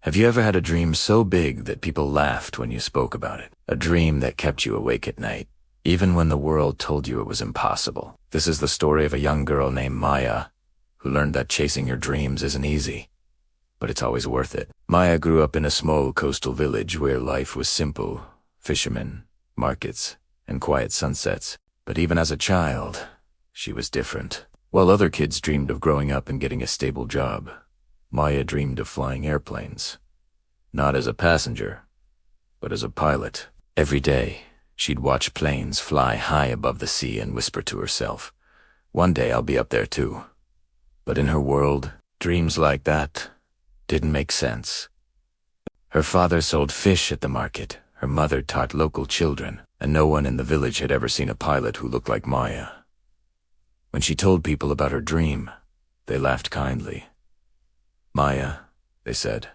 Have you ever had a dream so big that people laughed when you spoke about it? A dream that kept you awake at night, even when the world told you it was impossible. This is the story of a young girl named Maya, who learned that chasing your dreams isn't easy, but it's always worth it. Maya grew up in a small coastal village where life was simple: fishermen, markets, and quiet sunsets. But even as a child, she was different. While other kids dreamed of growing up and getting a stable job, Maya dreamed of flying airplanes. Not as a passenger, but as a pilot. Every day, she'd watch planes fly high above the sea and whisper to herself, "One day I'll be up there too." But in her world, dreams like that didn't make sense. Her father sold fish at the market, her mother taught local children, and no one in the village had ever seen a pilot who looked like Maya. When she told people about her dream, they laughed kindly. "Maya," they said,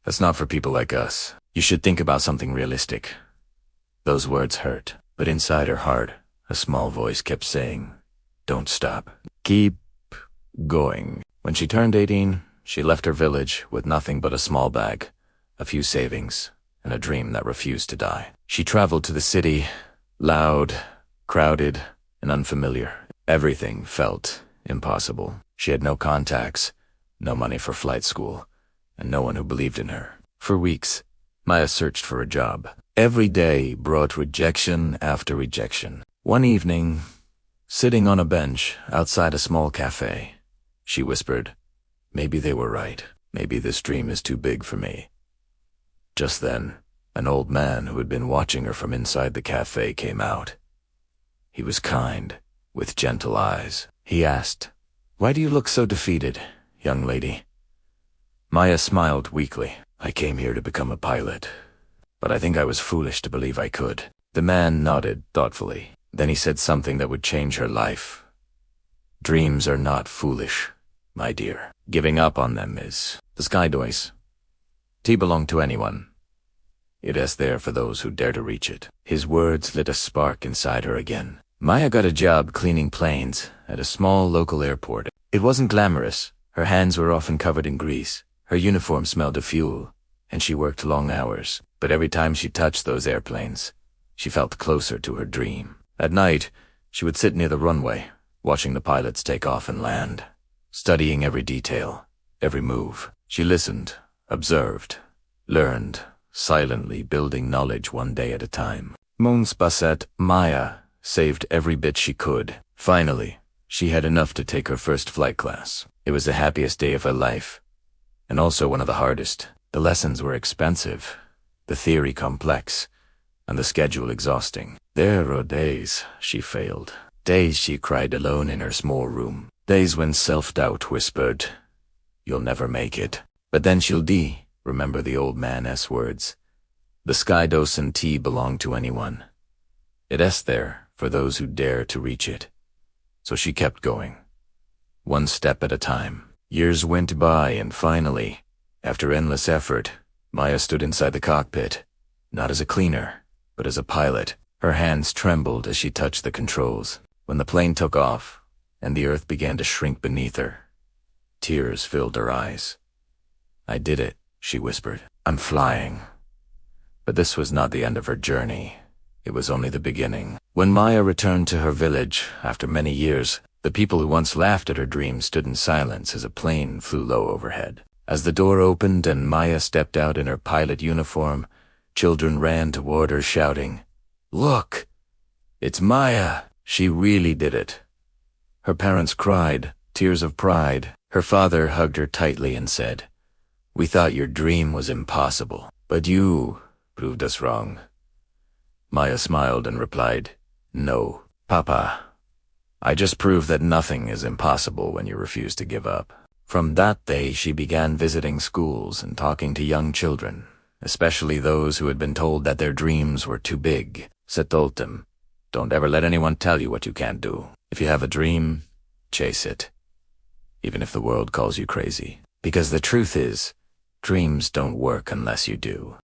"that's not for people like us. You should think about something realistic." Those words hurt, but inside her heart, a small voice kept saying, "Don't stop. Keep going." When she turned 18, she left her village with nothing but a small bag, a few savings, and a dream that refused to die. She traveled to the city, loud, crowded, and unfamiliar. Everything felt impossible. She had no contacts, no money for flight school, and no one who believed in her. For weeks, Maya searched for a job. Every day brought rejection after rejection. One evening, sitting on a bench outside a small cafe, she whispered, "Maybe they were right. Maybe this dream is too big for me." Just then, an old man who had been watching her from inside the cafe came out. He was kind, with gentle eyes. He asked, "Why do you look so defeated, young lady?" Maya smiled weakly. "I came here to become a pilot, but I think I was foolish to believe I could." The man nodded thoughtfully. Then he said something that would change her life. "Dreams are not foolish, my dear. Giving up on them is the sky dois. Tea belong to anyone. It is there for those who dare to reach it." His words lit a spark inside her again. Maya got a job cleaning planes at a small local airport. It wasn't glamorous. Her hands were often covered in grease. Her uniform smelled of fuel, and she worked long hours. But every time she touched those airplanes, she felt closer to her dream. At night, she would sit near the runway, watching the pilots take off and land, studying every detail, every move. She listened, observed, learned, silently building knowledge one day at a time. Months passed. Maya saved every bit she could. Finally, she had enough to take her first flight class. It was the happiest day of her life, and also one of the hardest. The lessons were expensive, the theory complex, and the schedule exhausting. There were days she failed. Days she cried alone in her small room. Days when self-doubt whispered, "You'll never make it." But then she'll remember the old man's words. The sky doesn't tea belong to anyone. It is there for those who dare to reach it. So she kept going, one step at a time. Years went by, and finally, after endless effort, Maya stood inside the cockpit, not as a cleaner, but as a pilot. Her hands trembled as she touched the controls. When the plane took off, and the earth began to shrink beneath her, tears filled her eyes. "I did it," she whispered. "I'm flying." But this was not the end of her journey. It was only the beginning. When Maya returned to her village after many years, the people who once laughed at her dreams stood in silence as a plane flew low overhead. As the door opened and Maya stepped out in her pilot uniform, children ran toward her shouting, "Look! It's Maya! She really did it." Her parents cried, tears of pride. Her father hugged her tightly and said, "We thought your dream was impossible, but you proved us wrong." Maya smiled and replied, "No, Papa. I just proved that nothing is impossible when you refuse to give up." From that day, she began visiting schools and talking to young children, especially those who had been told that their dreams were too big. She told them, "Don't ever let anyone tell you what you can't do. If you have a dream, chase it, even if the world calls you crazy. Because the truth is, dreams don't work unless you do."